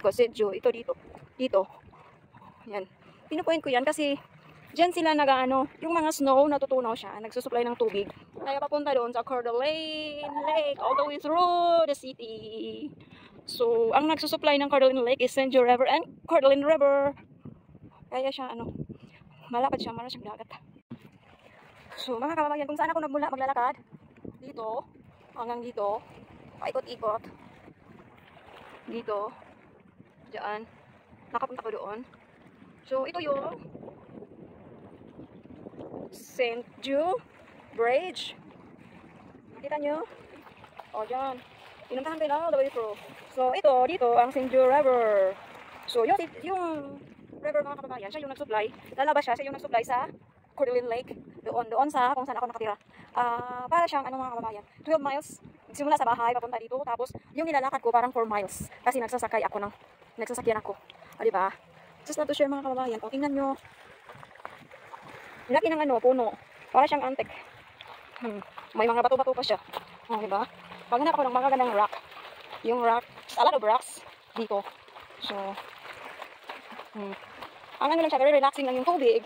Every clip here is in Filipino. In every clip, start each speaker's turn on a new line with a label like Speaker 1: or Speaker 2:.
Speaker 1: ko, Sedjo, ito dito. Dito. Yan. Pinupoint ko yan kasi dyan sila nag-ano, yung mga snow, natutunaw siya, nagsusupply ng tubig. Kaya papunta doon sa Coeur d'Alene Lake, all the way through the city. So, ang nagsusupply ng Coeur d'Alene Lake is Sedjo River and Coeur d'Alene River. Kaya siya, malapad siya, maras siyang dagat. So, mga kababayan, kung saan ako nagmula maglalakad, dito, hanggang dito, paikot-ikot, dito, dyan, nakapunta ko doon. So, ito yung Sedjo Bridge. Kita nyo? O, dyan. Pinuntahan ko all the way through. So, ito, dito, ang Sedjo River. So, yung river, mga kababayan, siya yung nag-supply. Lalabas siya yung nag-supply sa Coeur d'Alene Lake. Doon sa kung saan ako nakatira. Para siyang, mga kababayan, 12 miles. Simula sa bahay, papunta dito. Tapos, yung nilalakad ko, parang 4 miles. Kasi nagsasakyan ako. O, diba? Just love to share, mga kababayan. O, tingnan nyo. Laki ng puno. Para siyang antique. May mga bato-bato pa siya. O, diba? Paghanap ako ng magagandang rock. Yung rock, a lot of rocks dito. So, ang lang siya, very relaxing lang yung tubig.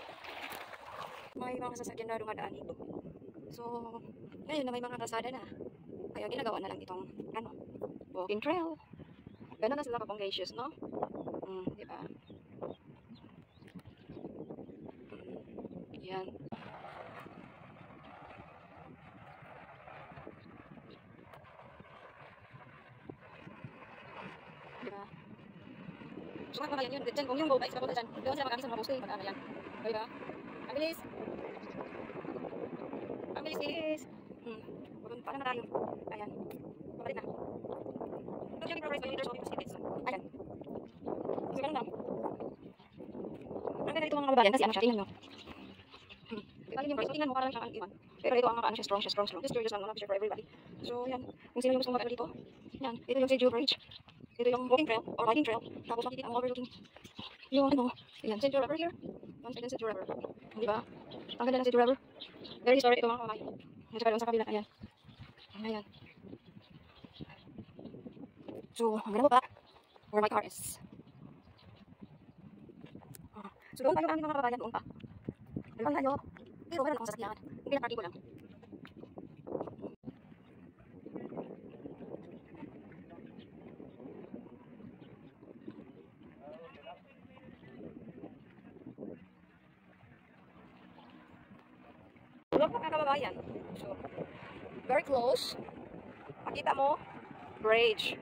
Speaker 1: May mga sasakyan na dumadaan dito. So, ngayon na may mga kalsada na. Kaya ginagawa na lang itong, walking trail. Ganun na sila kapanggacious, no? Diba? Yan. Diba? So, mga yan yun. Diyan, kung yung boat bikes papunta dyan, doon sila mag-amis sa mga poste. Mag-ano yan. Diba? Ang bilis. Ang bilis is. Paano na tayo? Ayan. Pabalik na. Don't you progress by meters of your speeds. Ayan. So, ganun lang. Ang ganda dito, mga kababayan kasi siya. Tingnan nyo. Diba yun yung price? So, tingnan mo, parang siyang iwan. Pero ito ang siya strong. Just curious lang, share for everybody. So, yan. Kung sino yung gusto mag-ano dito. Yan. Ito yung Sedjo Bridge. Ito yung walking trail or hiking trail. Tapos makikita ang overlooking. Yung ayan, Sedjo River here. Once again, Sedjo River. Diba? Ang ganda ng Sedjo River. Very historic ito, mga kababayan. At saka doon sa kabila, ayan. Ayan. So, ang ganda mo pa. Where my car is. So, doon tayo kami, mga kababayan. Doon pa. Doon tayo. Pero meron akong sasakyan. Kung pinaparking ko lang. Tulog, mga kababayan. So, very close. Makita mo, bridge,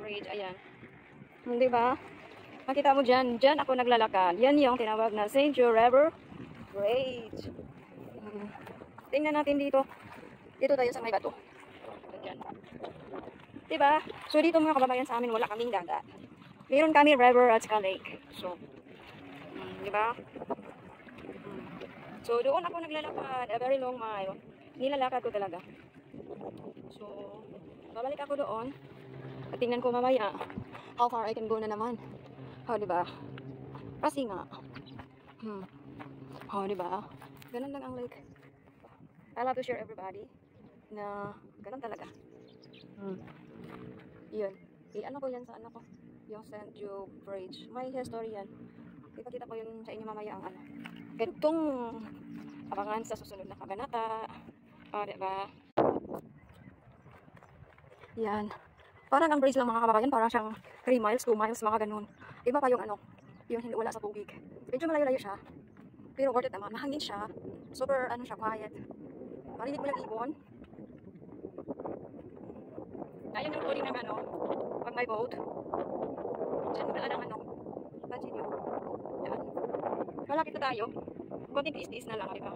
Speaker 1: ayan. Hindi ba? Makita mo dyan ako naglalakad. Yan yung tinawag na Sedjo River Bridge. Tingnan natin dito. Dito tayo sa may bato. Ayan. Diba? So, dito, mga kababayan, sa amin wala kaming dagat. Meron kami river at saka lake. So, diba? So, doon ako naglalakad. A very long mile. Nilalakad ko talaga. So, babalik ako doon. At tingnan ko mamaya how far I can go na naman. Diba? Kasi nga. Diba? Ganun lang ang lake. I love to share everybody na ganun talaga. Yun. I-ano ko yan sa ko. Yung Sedjo Bridge. May history yan. Ipakita ko yun sa inyo mamaya ang ganitong abangan sa susunod na kabanata. Diba? Yan. Parang ang bridge lang, mga kababayan, parang siyang 3 miles, 2 miles, mga ganun. Iba pa yung yung hindi wala sa tubig. Medyo malayo-layo siya. Pero worth it naman. Mahangin siya. Super, siya, quiet. Marinig mo yung ibon. Ayan yung tuloy ng pag may boat. Diyan wala ng pansin nyo. Yan. Malapit na tayo. Konting tiis-tiis na lang, diba?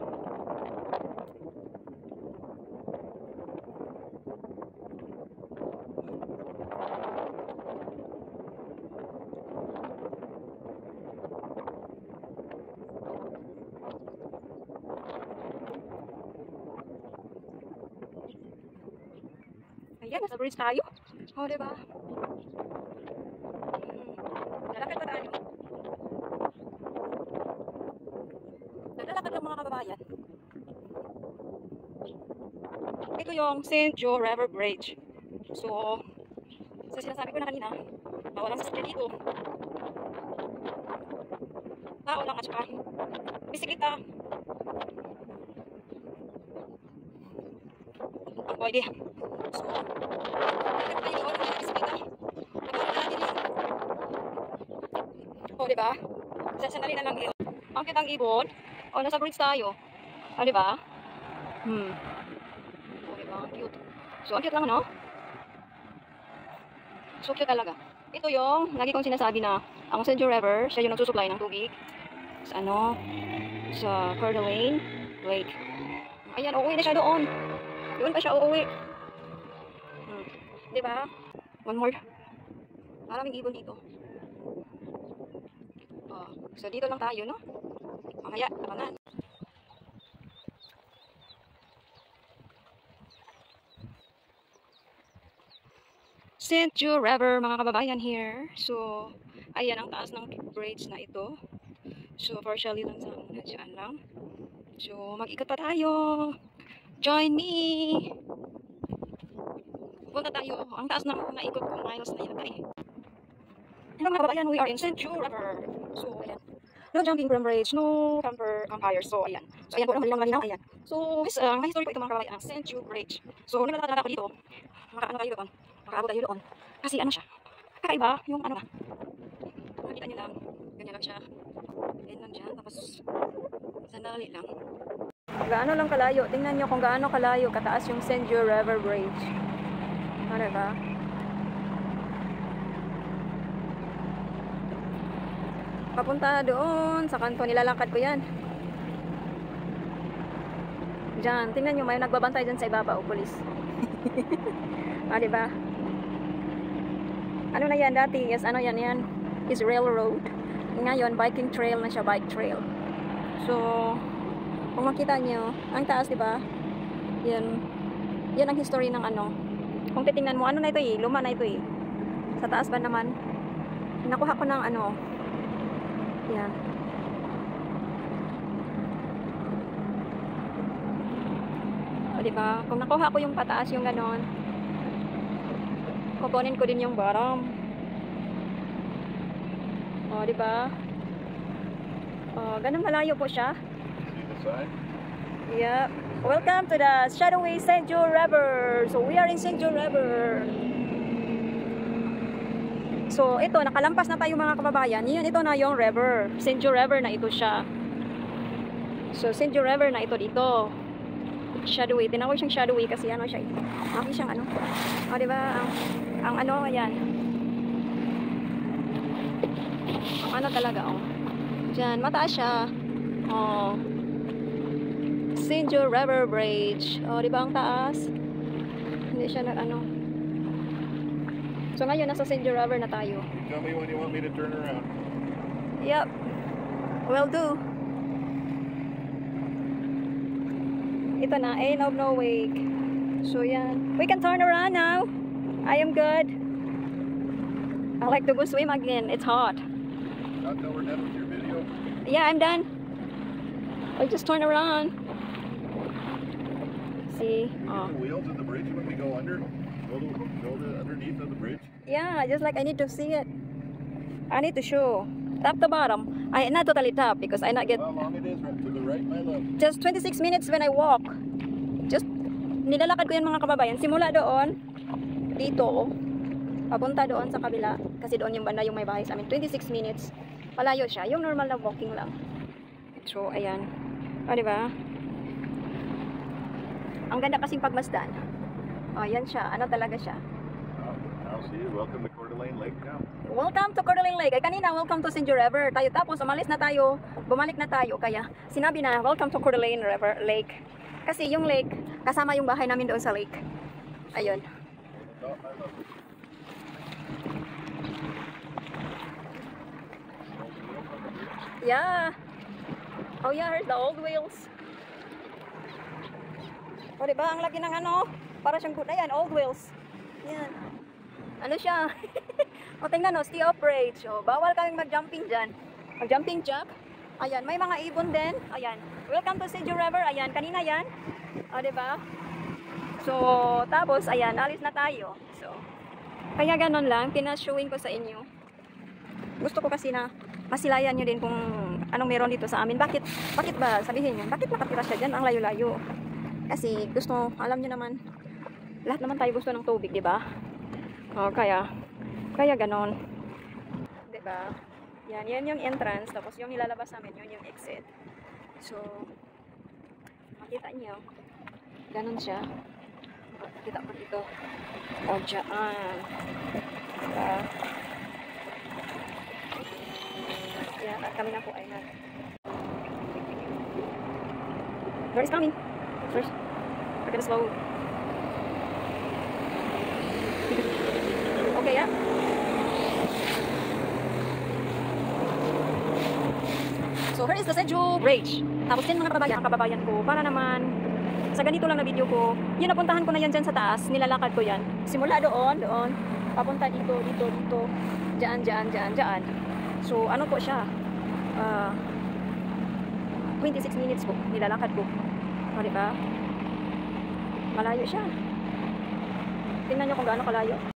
Speaker 1: Ayan, nasa bridge tayo. Diba? Lalakad pa tayo. Naglalakad lang, mga kababayan. Ito yung Sedjo River Bridge. So, sinasabi ko na kanina, Walang sasakyan dito. Tao lang at saka bisikleta. Ang pwede. So, tayo doon ng bisikleta. Pagkaroon natin yun. O, diba? Sasandali na lang yun. Ang kitang ibon. O, nasa bridge tayo. O, diba? O, diba? Ang cute. So, ang cute lang, no? So, cute talaga. Ito yung, lagi kong sinasabi na, ang St. John River, siya yung nagsusupply ng tubig. Sa ano? Sa Coeur d'Alene Lake. Ayan, uuwi na siya doon. Doon pa siya uuwi. Diba? One more. Maraming ibon dito. So, dito lang tayo, no? Mamaya, abangan. St. John River, mga kababayan here. So, ayan ang taas ng bridge na ito. So, partially lang sa muna dyan lang. So, mag-ikot pa tayo. Join me! Punta tayo. Ang taas ng naikot kong miles na yata eh. Hello mga kababayan, we are in St. John River. So, ayan. No jumping from bridge, no campfire. So, ayan. So, ayan po, malinaw, ayan. So, may history po ito mga kababayan, ang St. John Bridge. So, naglalakad ako dito. Makaano tayo doon. Makaabot tayo doon. Kasi ano siya. Kakaiba, yung ano ba. Nakita nyo lang. Ganyan lang siya. Ganyan lang dyan. Tapos, sandali lang. Gaano lang kalayo. Tingnan nyo kung gaano kalayo kataas yung St. John River Bridge. Ano ba? Papunta doon sa kanto. Nilalakad ko yan. Diyan. Tingnan nyo. May nagbabantay dyan sa ibaba o pulis. Diba? Ano na yan dati? Yes, ano yan? Yan is railroad. Ngayon, biking trail na siya. Bike trail. So, kung makita nyo, ang taas, diba? Yan. Yan ang history ng ano. Kung titingnan mo, ano na ito eh? Luma na ito eh. Sa taas ba naman? Nakuha ko ng ano. Yan. O, diba? Kung nakuha ko yung pataas, yung ganon, kukunin ko din yung bottom. O, diba? O, ganun malayo po siya.
Speaker 2: See the sign?
Speaker 1: Yeah. Welcome to the shadowy St. John River. So, we are in St. John River. So, ito, nakalampas na tayo mga kababayan. Yan, ito na yung river. St. John River na ito siya. So, St. John River na ito dito. Shadowy. Tinawag siyang shadowy kasi ano siya. Maki siyang ano. O, diba? Ang ano, ayan. Ang ano talaga, oh. Diyan, mataas siya. Oh. St. John River Bridge. O, diba ang taas? Hindi siya ano. So, ngayon, nasa St. John River na tayo.
Speaker 2: Tell me when you want me to turn around.
Speaker 1: Yep. Will do. Ito na, End of No Wake. So, yan. We can turn around now. I am good. I like to go swim again. It's hot.
Speaker 2: Not till we're done with your video.
Speaker 1: Yeah, I'm done. I'll just turn around. See?
Speaker 2: The wheels of the bridge when we go under? Go to underneath of the bridge?
Speaker 1: Yeah, just like I need to see it. I need to show. Top to bottom. I not totally top because I not get...
Speaker 2: How long it is? Right to the right, my love?
Speaker 1: Just 26 minutes when I walk. Just nilalakad ko yan mga kababayan. Simula doon, dito, papunta doon sa kabila. Kasi doon yung banda yung may bahay sa amin. 26 minutes. Palayo siya. Yung normal na walking lang. So, ayan. O, diba? Ang ganda kasing pagmasdan. O, yan siya. Ano talaga siya?
Speaker 2: I'll see you. Welcome to Coeur d'Alene Lake now.
Speaker 1: Welcome to Coeur d'Alene Lake. Ay, kanina, welcome to St. John River. Tayo tapos, umalis na tayo. Bumalik na tayo. Kaya, sinabi na, welcome to Coeur d'Alene River Lake. Kasi yung lake, kasama yung bahay namin doon sa lake. Ayun.
Speaker 2: Oh, I love it.
Speaker 1: Yeah. Oh yeah, here's the old wheels. O diba, ang laki ng ano, para siyang good. Ayan, old wheels. Yan. Ano siya? O tingnan no, stay upright. So, bawal kaming mag-jumping dyan. Mag-jumping jack. Ayan, may mga ibon din. Ayan. Welcome to St. John River. Ayan, kanina yan. O diba? So, tapos, ayan, alis na tayo. So, Kaya ganon lang, pinashowing ko sa inyo. Gusto ko kasi na masilayan nyo din kung anong meron dito sa amin. Bakit ba, sabihin nyo, bakit nakatira siya dyan ang layo-layo? Kasi gusto, alam nyo naman, lahat naman tayo gusto ng tubig, di ba? Kaya ganon. Di ba? Yan yung entrance, tapos yung nilalabas namin, yun yung exit. So, makita nyo, ganon siya. Kita ko dito. O, dyan. Diba? Yan, at kami na po ay nag... Door is coming. First, we're gonna slow. Okay, yeah. So, here is the Seju Bridge. Tapos din mga kababayan ko, para naman sa ganito lang na video ko, yun napuntahan ko na yan dyan sa taas, nilalakad ko yan. Simula doon, papunta dito, dyan. So, ano po siya? 26 minutes po, nilalakad ko. O, diba? Malayo siya. Tingnan nyo kung gaano kalayo.